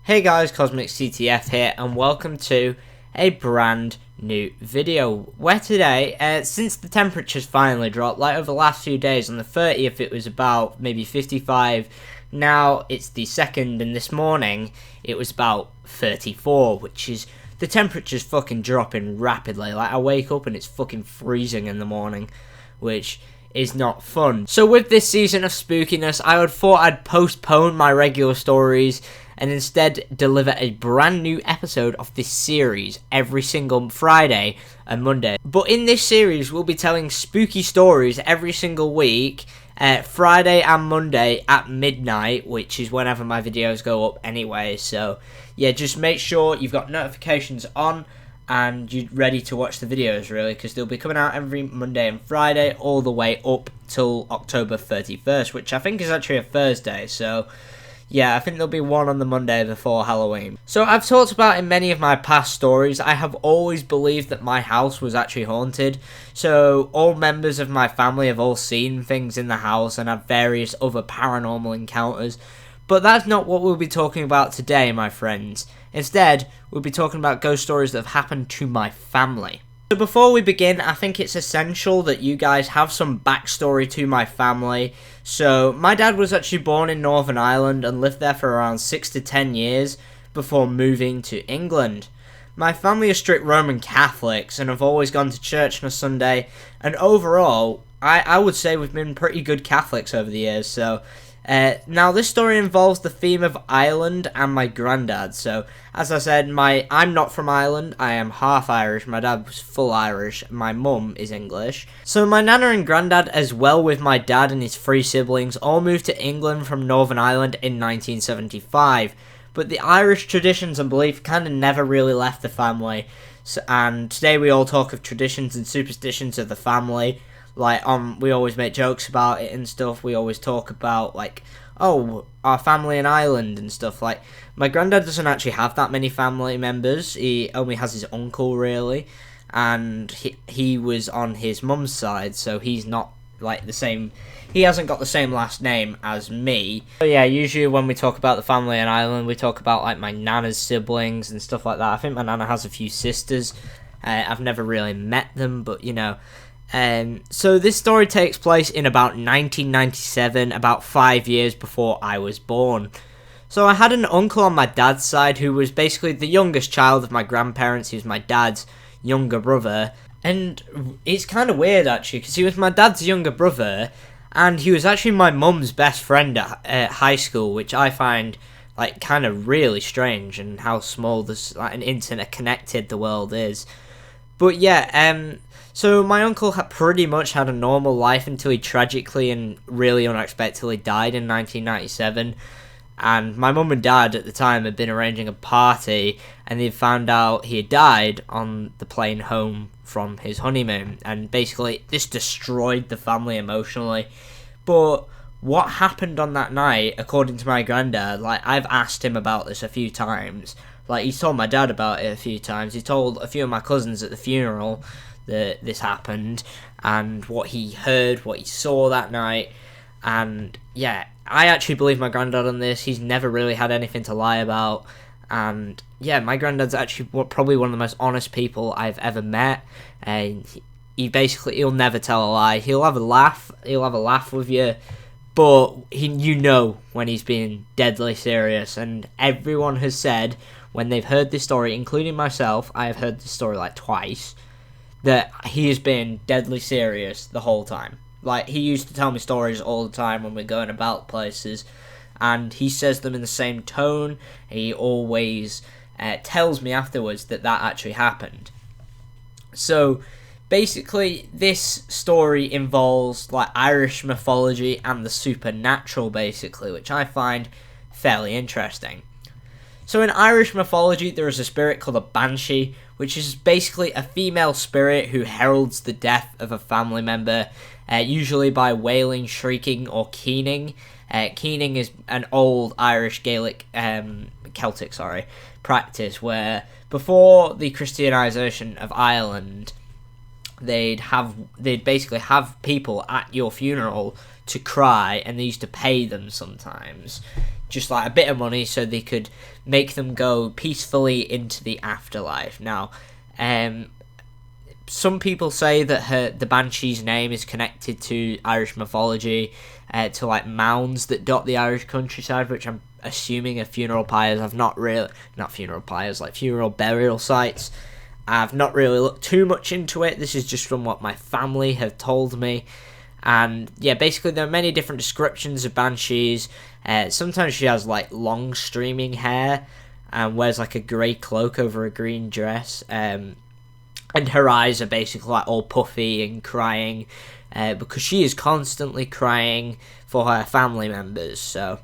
Hey guys, Cosmic CTF here, and welcome to a brand new video, where today, since the temperatures finally dropped, like over the last few days, on the 30th it was about maybe 55, now it's the 2nd, and this morning it was about 34, which is, the temperature's fucking dropping rapidly. Like, I wake up and it's fucking freezing in the morning, which is not fun. So with this season of spookiness, I thought I'd postpone my regular stories and instead deliver a brand new episode of this series every single Friday and Monday. But in this series, we'll be telling spooky stories every single week, Friday and Monday at midnight, which is whenever my videos go up anyway. So yeah, just make sure you've got notifications on and you're ready to watch the videos, really, because they'll be coming out every Monday and Friday all the way up till October 31st, which I think is actually a Thursday. So yeah, I think there'll be one on the Monday before Halloween. So I've talked about in many of my past stories, I have always believed that my house was actually haunted. So all members of my family have all seen things in the house and have various other paranormal encounters. But that's not what we'll be talking about today, my friends. Instead, we'll be talking about ghost stories that have happened to my family. So before we begin, I think it's essential that you guys have some backstory to my family. So my dad was actually born in Northern Ireland and lived there for around 6 to 10 years before moving to England. My family are strict Roman Catholics and have always gone to church on a Sunday, and overall, I would say we've been pretty good Catholics over the years. So now this story involves the theme of Ireland and my granddad. So as I said, I'm not from Ireland, I am half Irish. My dad was full Irish, my mum is English. So my nana and granddad, as well with my dad and his 3 siblings, all moved to England from Northern Ireland in 1975. But the Irish traditions and belief kind of never really left the family. So, and today we all talk of traditions and superstitions of the family. Like, we always make jokes about it and stuff. We always talk about, like, oh, our family in Ireland and stuff. Like, my granddad doesn't actually have that many family members. He only has his uncle, really. And he was on his mum's side, so he's not, like, the same. He hasn't got the same last name as me. So yeah, usually when we talk about the family in Ireland, we talk about, like, my nana's siblings and stuff like that. I think my nana has a few sisters. I've never really met them, but, you know. So this story takes place in about 1997, about 5 years before I was born. So I had an uncle on my dad's side who was basically the youngest child of my grandparents. He was my dad's younger brother. And it's kind of weird, actually, because he was my dad's younger brother, and he was actually my mum's best friend at high school, which I find, like, kind of really strange, and how small this, like, an internet-connected the world is. But yeah, so my uncle had pretty much had a normal life until he tragically and really unexpectedly died in 1997. And my mum and dad at the time had been arranging a party, and they found out he had died on the plane home from his honeymoon. And basically, this destroyed the family emotionally. But what happened on that night, according to my granddad, like, I've asked him about this a few times. Like, he's told my dad about it a few times. He told a few of my cousins at the funeral that this happened, and what he heard, what he saw that night. And yeah, I actually believe my granddad on this. He's never really had anything to lie about. And yeah, my granddad's actually probably one of the most honest people I've ever met. And he'll never tell a lie. He'll have a laugh with you, but you know when he's being deadly serious. And everyone has said when they've heard this story, including myself, I have heard this story like twice, that he has been deadly serious the whole time. Like, he used to tell me stories all the time when we're going about places, and he says them in the same tone. He always tells me afterwards that actually happened. So basically, this story involves, like, Irish mythology and the supernatural, basically, which I find fairly interesting. So in Irish mythology, there is a spirit called a banshee, which is basically a female spirit who heralds the death of a family member, usually by wailing, shrieking, or keening. Keening is an old Irish Celtic practice where before the Christianization of Ireland, they'd basically have people at your funeral to cry, and they used to pay them sometimes just like a bit of money so they could make them go peacefully into the afterlife. Now, some people say that the Banshee's name is connected to Irish mythology, to like mounds that dot the Irish countryside, which I'm assuming are funeral pyres. I've not funeral pyres, like funeral burial sites. I've not really looked too much into it. This is just from what my family have told me. And yeah, basically there are many different descriptions of banshees. Sometimes she has like long streaming hair and wears like a grey cloak over a green dress. And her eyes are basically like all puffy and crying, because she is constantly crying for her family members. So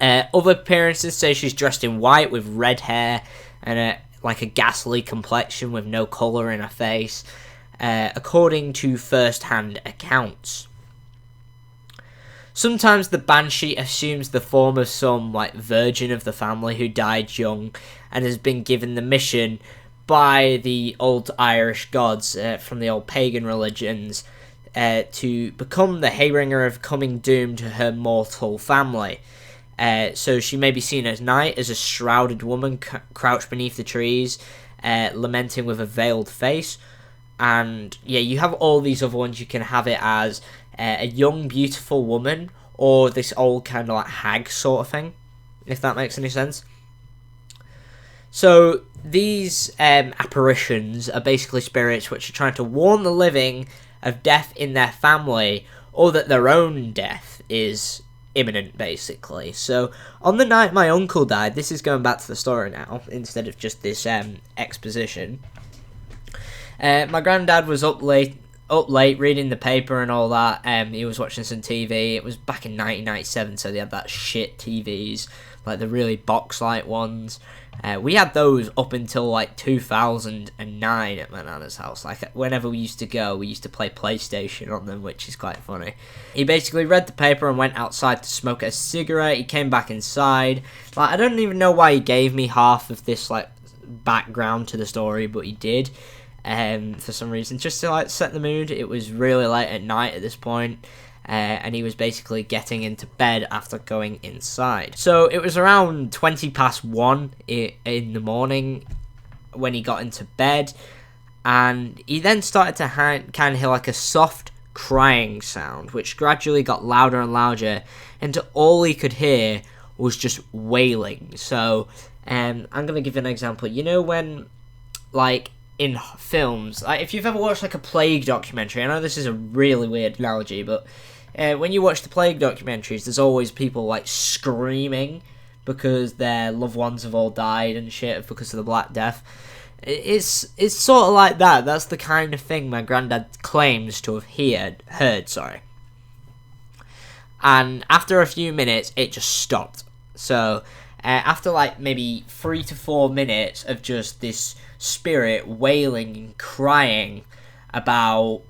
other appearances say she's dressed in white with red hair and like a ghastly complexion with no colour in her face, according to first-hand accounts. Sometimes the banshee assumes the form of some like virgin of the family who died young and has been given the mission by the old Irish gods from the old pagan religions to become the haybringer of coming doom to her mortal family. So she may be seen at night as a shrouded woman crouched beneath the trees, lamenting with a veiled face. And yeah, you have all these other ones. You can have it as a young, beautiful woman, or this old kind of like hag sort of thing, if that makes any sense. So these apparitions are basically spirits which are trying to warn the living of death in their family, or that their own death is imminent, basically. So on the night my uncle died, this is going back to the story now instead of just this exposition. My granddad was up late reading the paper and all that. He was watching some TV. It was back in 1997, so they had that shit TVs, like the really box light ones. We had those up until like 2009 at my nana's house. Like whenever we used to go, we used to play PlayStation on them, which is quite funny. He basically read the paper and went outside to smoke a cigarette. He came back inside. Like I don't even know why he gave me half of this like background to the story, but he did. For some reason, just to like set the mood. It was really late at night at this point. And he was basically getting into bed after going inside. So it was around 1:20 in the morning when he got into bed, and he then started to kind of hear like a soft crying sound, which gradually got louder and louder, and all he could hear was just wailing. So I'm gonna give you an example. You know when, like, in films, like if you've ever watched like a plague documentary, I know this is a really weird analogy, but when you watch the plague documentaries, there's always people like screaming because their loved ones have all died and shit because of the Black Death. It's sort of like that. That's the kind of thing my granddad claims to have heard. And after a few minutes, it just stopped. So after like maybe 3 to 4 minutes of just this spirit wailing and crying about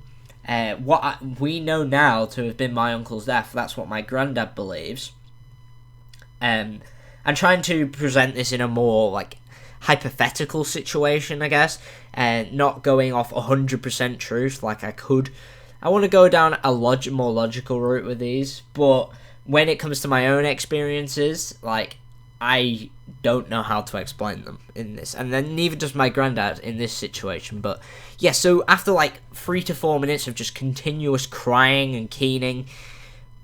what we know now to have been my uncle's death, that's what my granddad believes. I'm trying to present this in a more like hypothetical situation, I guess, and not going off 100% truth like I could. I want to go down a more logical route with these, but when it comes to my own experiences, like, I don't know how to explain them in this, and then neither does my granddad in this situation. But yeah, so after like 3 to 4 minutes of just continuous crying and keening,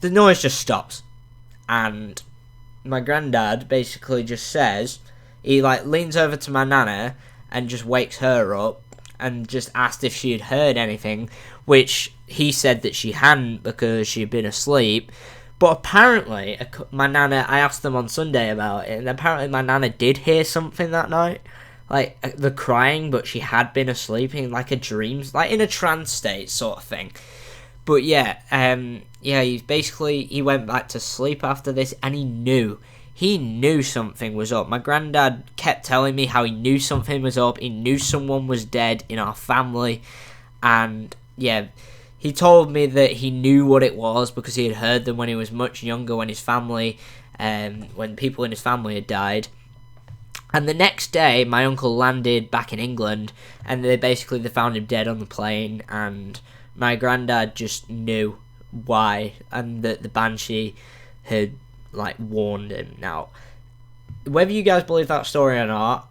the noise just stops, and my granddad basically just says, he like leans over to my nana and just wakes her up and just asked if she had heard anything, which he said that she hadn't because she had been asleep. But apparently, my nana, I asked them on Sunday about it, and apparently my nana did hear something that night. Like, the crying, but she had been asleep in, like, a dream, like, in a trance state sort of thing. But yeah, he went back to sleep after this, and he knew something was up. My granddad kept telling me how he knew something was up, he knew someone was dead in our family, and yeah, he told me that he knew what it was because he had heard them when he was much younger, when when people in his family had died. And the next day, my uncle landed back in England, and they found him dead on the plane, and my granddad just knew why, and that the banshee had like warned him. Now, whether you guys believe that story or not,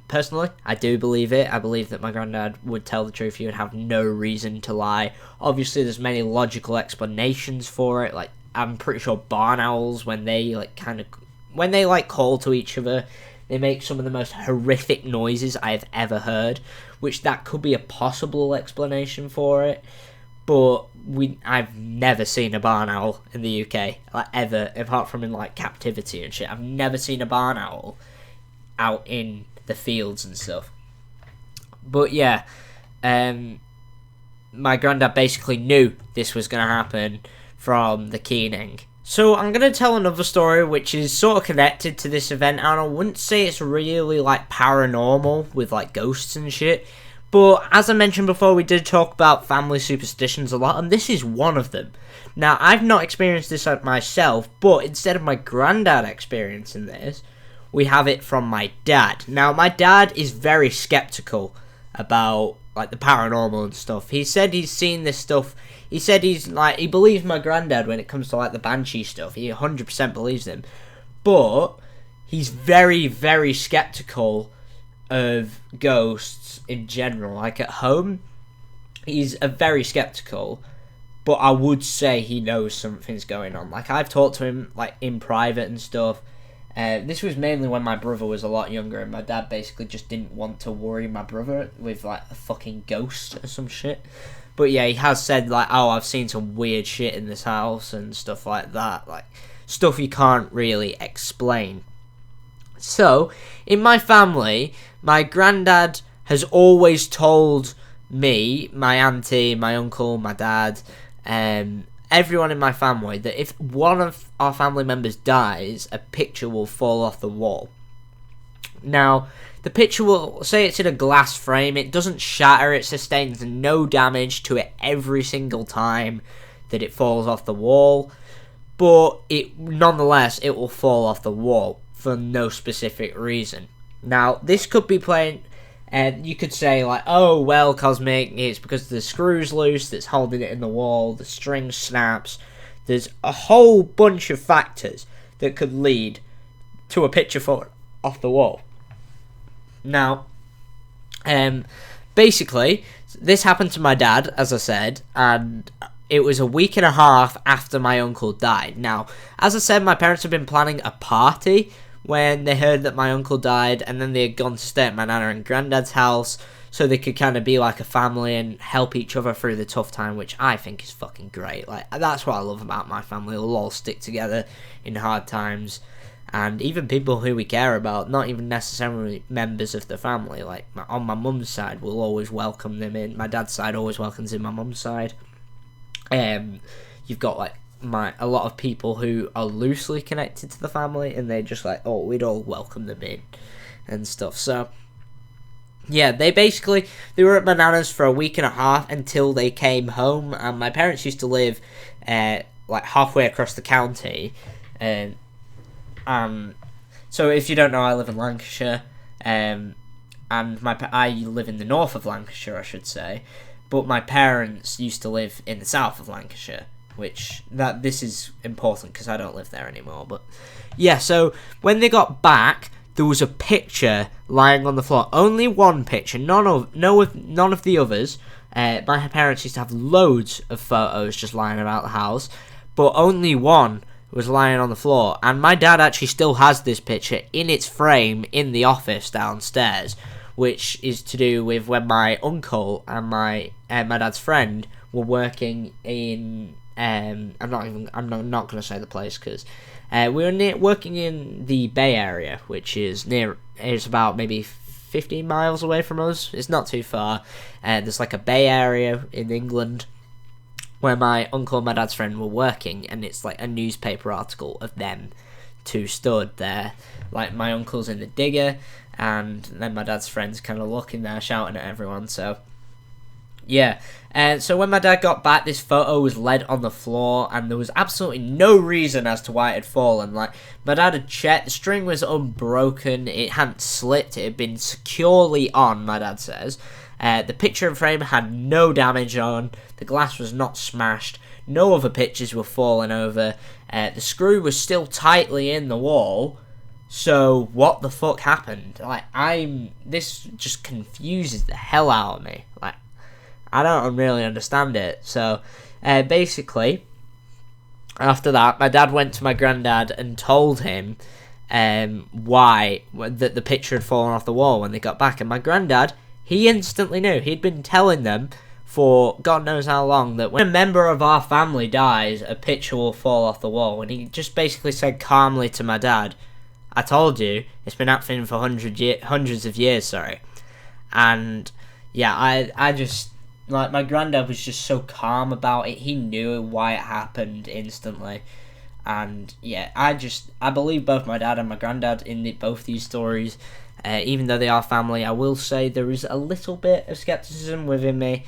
personally, I do believe it. I believe that my granddad would tell the truth. He would have no reason to lie. Obviously, there's many logical explanations for it. Like, I'm pretty sure barn owls, when they call to each other, they make some of the most horrific noises I've ever heard, which that could be a possible explanation for it. But I've never seen a barn owl in the UK, like, ever, apart from in, like, captivity and shit. I've never seen a barn owl out in the fields and stuff. But yeah, my granddad basically knew this was going to happen from the keening. So I'm going to tell another story which is sort of connected to this event, and I wouldn't say it's really like paranormal with like ghosts and shit. But as I mentioned before, we did talk about family superstitions a lot, and this is one of them. Now, I've not experienced this myself, but instead of my granddad experiencing this, we have it from my dad. Now, my dad is very skeptical about like the paranormal and stuff. He said he's seen this stuff. He said he believes my granddad when it comes to like the banshee stuff. He 100% believes him. But he's very, very skeptical of ghosts in general. Like at home, he's very skeptical. But I would say he knows something's going on. Like, I've talked to him like in private and stuff. This was mainly when my brother was a lot younger, and my dad basically just didn't want to worry my brother with like a fucking ghost or some shit. But yeah, he has said like, oh, I've seen some weird shit in this house and stuff like that, like stuff you can't really explain. So in my family, my granddad has always told me, my auntie, my uncle, my dad, everyone in my family, that if one of our family members dies, a picture will fall off the wall. Now, the picture will, say it's in a glass frame, it doesn't shatter, it sustains no damage to it every single time that it falls off the wall, but nonetheless, it will fall off the wall for no specific reason. Now, this could be playing, and you could say like, oh, well, Cosmic, it's because the screw's loose that's holding it in the wall, the string snaps. There's a whole bunch of factors that could lead to a picture falling off the wall. Now, basically, this happened to my dad, as I said, and it was a week and a half after my uncle died. Now, as I said, my parents had been planning a party when they heard that my uncle died, and then they had gone to stay at my nana and granddad's house so they could kind of be like a family and help each other through the tough time, which I think is fucking great. Like, that's what I love about my family. We'll all stick together in hard times, and even people who we care about, not even necessarily members of the family. Like, on my mum's side, we'll always welcome them in. My dad's side always welcomes in my mum's side. You've got like a lot of people who are loosely connected to the family, and they're just like, oh, we'd all welcome them in and stuff. So yeah, they were at my nana's for a week and a half until they came home, and my parents used to live like halfway across the county, and so if you don't know, I live in Lancashire, and I live in the north of Lancashire, I should say, but my parents used to live in the south of Lancashire, which this is important because I don't live there anymore. But yeah, so when they got back, there was a picture lying on the floor. Only one picture, none of the others. My parents used to have loads of photos just lying about the house, but only one was lying on the floor. And my dad actually still has this picture in its frame in the office downstairs, which is to do with when my uncle and my dad's friend were working in. I'm not going to say the place because we were working in the Bay Area, which is it's about maybe 15 miles away from us. It's not too far. There's like a Bay Area in England where my uncle and my dad's friend were working, and it's like a newspaper article of them two stood there. Like, my uncle's in the digger, and then my dad's friend's kind of looking there, shouting at everyone. So yeah, so when my dad got back, this photo was laid on the floor, and there was absolutely no reason as to why it had fallen. Like, my dad had checked, the string was unbroken, it hadn't slipped, it had been securely on, my dad says, The picture frame had no damage on, the glass was not smashed, no other pictures were falling over, the screw was still tightly in the wall. So what the fuck happened? Like, this just confuses the hell out of me. Like, I don't really understand it. So basically, after that, my dad went to my granddad and told him why that the picture had fallen off the wall when they got back. And my granddad, he instantly knew. He'd been telling them for God knows how long that when a member of our family dies, a picture will fall off the wall. And he just basically said calmly to my dad, I told you, it's been happening for hundreds of years, sorry. And yeah, I just, like, my granddad was just so calm about it. He knew why it happened instantly. And yeah, I believe both my dad and my granddad in both these stories. Even though they are family, I will say there is a little bit of skepticism within me.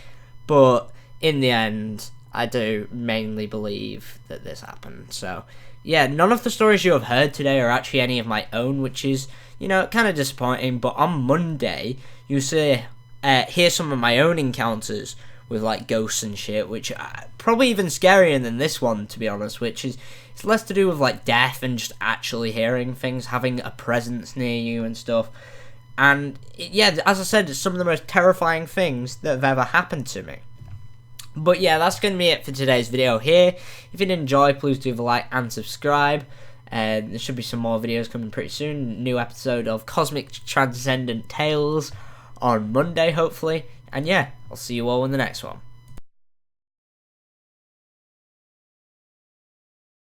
But in the end, I do mainly believe that this happened. So yeah, none of the stories you have heard today are actually any of my own, which is, you know, kind of disappointing. But on Monday, you'll hear some of my own encounters with, like, ghosts and shit, which are probably even scarier than this one, to be honest, which is, it's less to do with, like, death and just actually hearing things, having a presence near you and stuff. And yeah, as I said, it's some of the most terrifying things that have ever happened to me. But yeah, that's going to be it for today's video here. If you did enjoy, please do leave a like and subscribe. There should be some more videos coming pretty soon. New episode of Cosmic Transcendent Tales on Monday, hopefully. And yeah, I'll see you all in the next one.